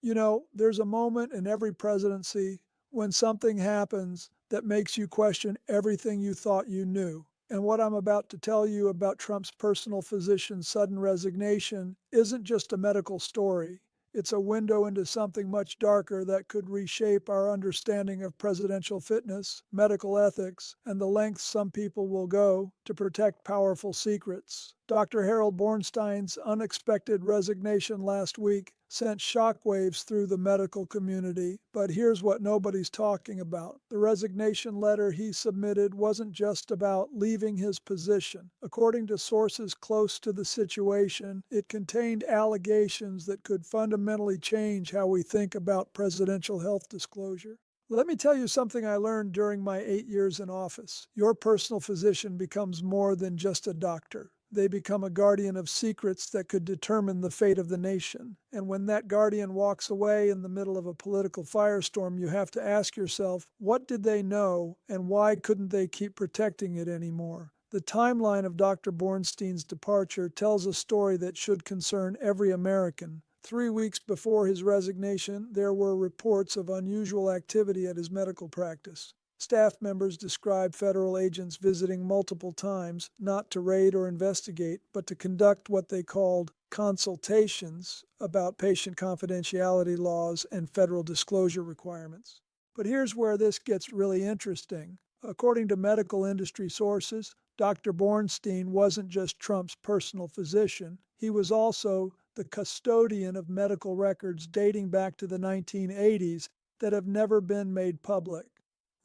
You know, there's a moment in every presidency when something happens that makes you question everything you thought you knew. And what I'm about to tell you about Trump's personal physician's sudden resignation isn't just a medical story. It's a window into something much darker that could reshape our understanding of presidential fitness, medical ethics, and the lengths some people will go to protect powerful secrets. Dr. Harold Bornstein's unexpected resignation last week sent shockwaves through the medical community, but here's what nobody's talking about. The resignation letter he submitted wasn't just about leaving his position. According to sources close to the situation, it contained allegations that could fundamentally change how we think about presidential health disclosure. Let me tell you something I learned during my 8 years in office. Your personal physician becomes more than just a doctor. They become a guardian of secrets that could determine the fate of the nation. And when that guardian walks away in the middle of a political firestorm, you have to ask yourself, what did they know and why couldn't they keep protecting it anymore? The timeline of Dr. Bornstein's departure tells a story that should concern every American. 3 weeks before his resignation, there were reports of unusual activity at his medical practice. Staff members described federal agents visiting multiple times, not to raid or investigate, but to conduct what they called consultations about patient confidentiality laws and federal disclosure requirements. But here's where this gets really interesting. According to medical industry sources, Dr. Bornstein wasn't just Trump's personal physician, he was also the custodian of medical records dating back to the 1980s that have never been made public.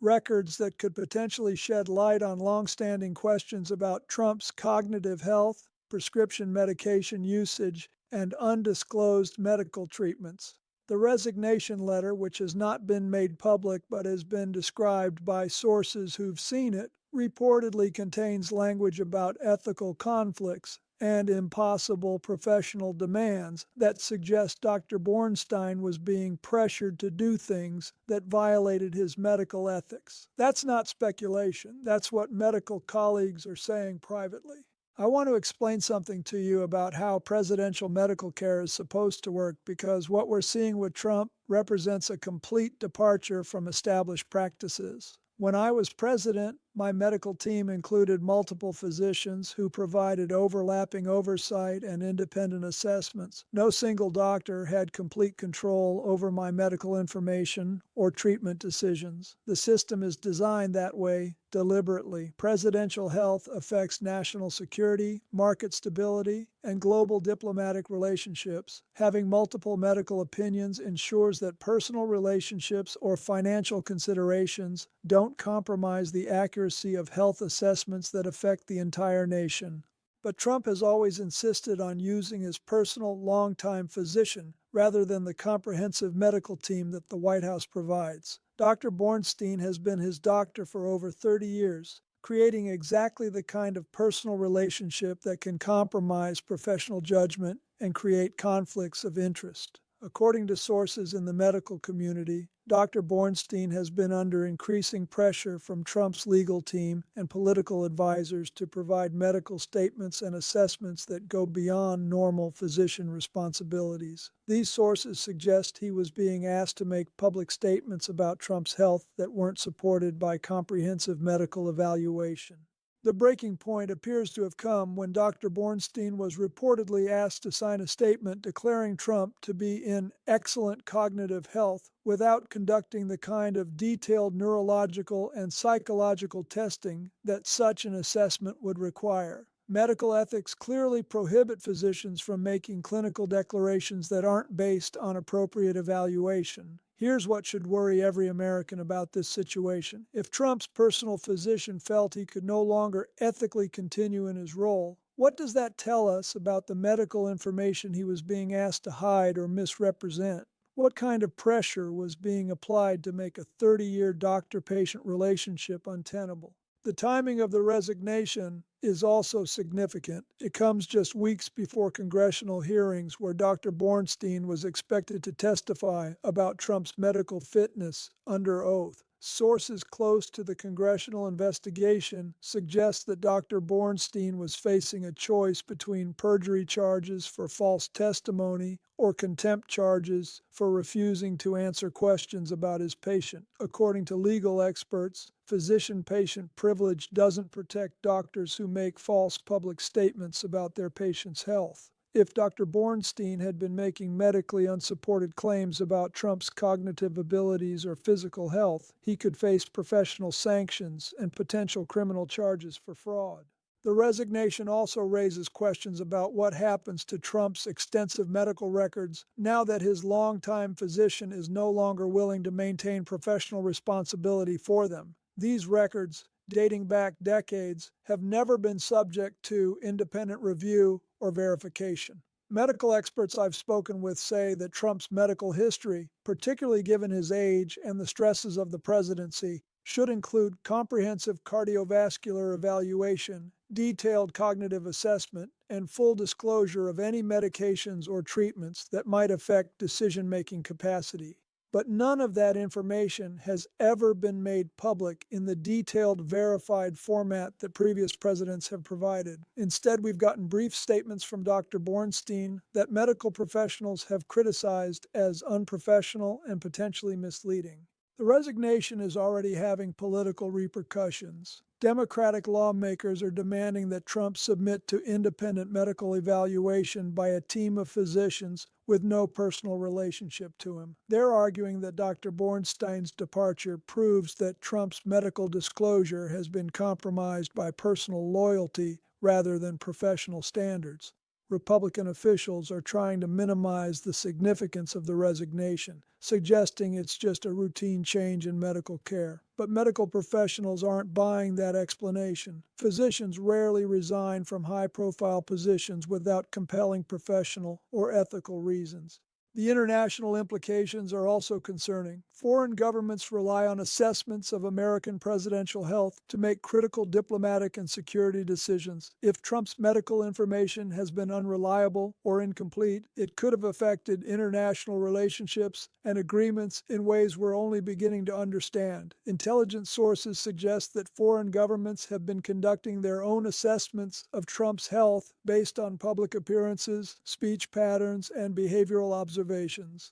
Records that could potentially shed light on long-standing questions about Trump's cognitive health, prescription medication usage, and undisclosed medical treatments. The resignation letter, which has not been made public but has been described by sources who've seen it, reportedly contains language about ethical conflicts and impossible professional demands that suggest Dr. Bornstein was being pressured to do things that violated his medical ethics. That's not speculation. That's what medical colleagues are saying privately. I want to explain something to you about how presidential medical care is supposed to work because what we're seeing with Trump represents a complete departure from established practices. When I was president, my medical team included multiple physicians who provided overlapping oversight and independent assessments. No single doctor had complete control over my medical information or treatment decisions. The system is designed that way deliberately. Presidential health affects national security, market stability, and global diplomatic relationships. Having multiple medical opinions ensures that personal relationships or financial considerations don't compromise the accuracy of health assessments that affect the entire nation. But Trump has always insisted on using his personal longtime physician rather than the comprehensive medical team that the White House provides. Dr. Bornstein has been his doctor for over 30 years, creating exactly the kind of personal relationship that can compromise professional judgment and create conflicts of interest. According to sources in the medical community, Dr. Bornstein has been under increasing pressure from Trump's legal team and political advisors to provide medical statements and assessments that go beyond normal physician responsibilities. These sources suggest he was being asked to make public statements about Trump's health that weren't supported by comprehensive medical evaluation. The breaking point appears to have come when Dr. Bornstein was reportedly asked to sign a statement declaring Trump to be in excellent cognitive health without conducting the kind of detailed neurological and psychological testing that such an assessment would require. Medical ethics clearly prohibit physicians from making clinical declarations that aren't based on appropriate evaluation. Here's what should worry every American about this situation. If Trump's personal physician felt he could no longer ethically continue in his role, what does that tell us about the medical information he was being asked to hide or misrepresent? What kind of pressure was being applied to make a 30-year doctor-patient relationship untenable? The timing of the resignation is also significant. It comes just weeks before congressional hearings where Dr. Bornstein was expected to testify about Trump's medical fitness under oath. Sources close to the congressional investigation suggest that Dr. Bornstein was facing a choice between perjury charges for false testimony or contempt charges for refusing to answer questions about his patient. According to legal experts, physician-patient privilege doesn't protect doctors who make false public statements about their patient's health. If Dr. Bornstein had been making medically unsupported claims about Trump's cognitive abilities or physical health, he could face professional sanctions and potential criminal charges for fraud. The resignation also raises questions about what happens to Trump's extensive medical records now that his longtime physician is no longer willing to maintain professional responsibility for them. These records, dating back decades, have never been subject to independent review or verification. Medical experts I've spoken with say that Trump's medical history, particularly given his age and the stresses of the presidency, should include comprehensive cardiovascular evaluation, detailed cognitive assessment, and full disclosure of any medications or treatments that might affect decision-making capacity. But none of that information has ever been made public in the detailed, verified format that previous presidents have provided. Instead, we've gotten brief statements from Dr. Bornstein that medical professionals have criticized as unprofessional and potentially misleading. The resignation is already having political repercussions. Democratic lawmakers are demanding that Trump submit to independent medical evaluation by a team of physicians with no personal relationship to him. They're arguing that Dr. Bornstein's departure proves that Trump's medical disclosure has been compromised by personal loyalty rather than professional standards. Republican officials are trying to minimize the significance of the resignation, suggesting it's just a routine change in medical care. But medical professionals aren't buying that explanation. Physicians rarely resign from high-profile positions without compelling professional or ethical reasons. The international implications are also concerning. Foreign governments rely on assessments of American presidential health to make critical diplomatic and security decisions. If Trump's medical information has been unreliable or incomplete, it could have affected international relationships and agreements in ways we're only beginning to understand. Intelligence sources suggest that foreign governments have been conducting their own assessments of Trump's health based on public appearances, speech patterns, and behavioral observations.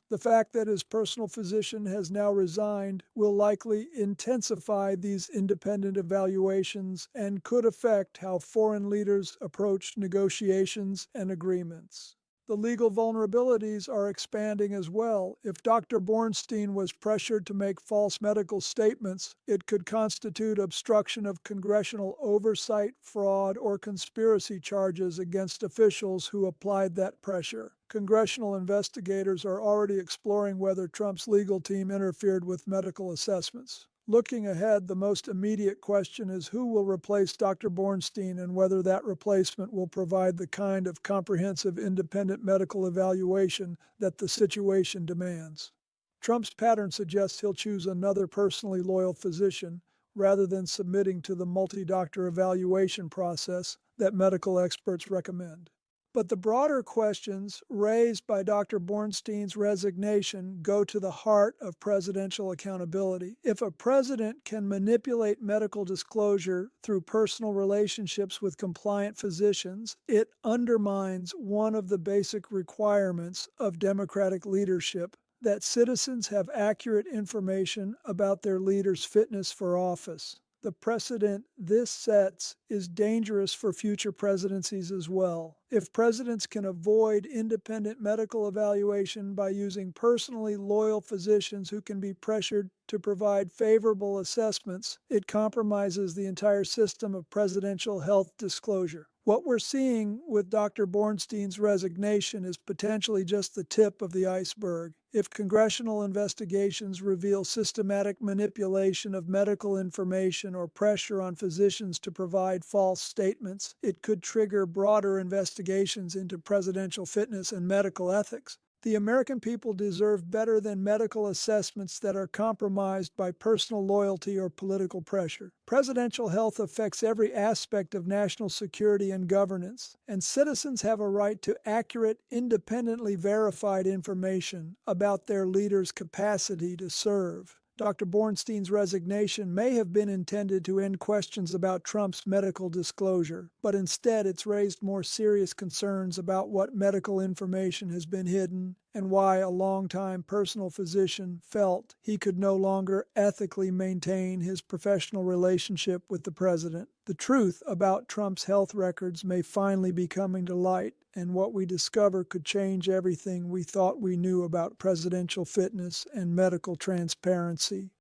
The fact that his personal physician has now resigned will likely intensify these independent evaluations and could affect how foreign leaders approach negotiations and agreements. The legal vulnerabilities are expanding as well. If Dr. Bornstein was pressured to make false medical statements, it could constitute obstruction of congressional oversight, fraud, or conspiracy charges against officials who applied that pressure. Congressional investigators are already exploring whether Trump's legal team interfered with medical assessments. Looking ahead, the most immediate question is who will replace Dr. Bornstein and whether that replacement will provide the kind of comprehensive independent medical evaluation that the situation demands. Trump's pattern suggests he'll choose another personally loyal physician rather than submitting to the multi-doctor evaluation process that medical experts recommend. But the broader questions raised by Dr. Bornstein's resignation go to the heart of presidential accountability. If a president can manipulate medical disclosure through personal relationships with compliant physicians, it undermines one of the basic requirements of democratic leadership, that citizens have accurate information about their leader's fitness for office. The precedent this sets is dangerous for future presidencies as well. If presidents can avoid independent medical evaluation by using personally loyal physicians who can be pressured to provide favorable assessments, it compromises the entire system of presidential health disclosure. What we're seeing with Dr. Bornstein's resignation is potentially just the tip of the iceberg. If congressional investigations reveal systematic manipulation of medical information or pressure on physicians to provide false statements, it could trigger broader investigations into presidential fitness and medical ethics. The American people deserve better than medical assessments that are compromised by personal loyalty or political pressure. Presidential health affects every aspect of national security and governance, and citizens have a right to accurate, independently verified information about their leader's capacity to serve. Dr. Bornstein's resignation may have been intended to end questions about Trump's medical disclosure, but instead it's raised more serious concerns about what medical information has been hidden and why a longtime personal physician felt he could no longer ethically maintain his professional relationship with the president. The truth about Trump's health records may finally be coming to light, and what we discover could change everything we thought we knew about presidential fitness and medical transparency.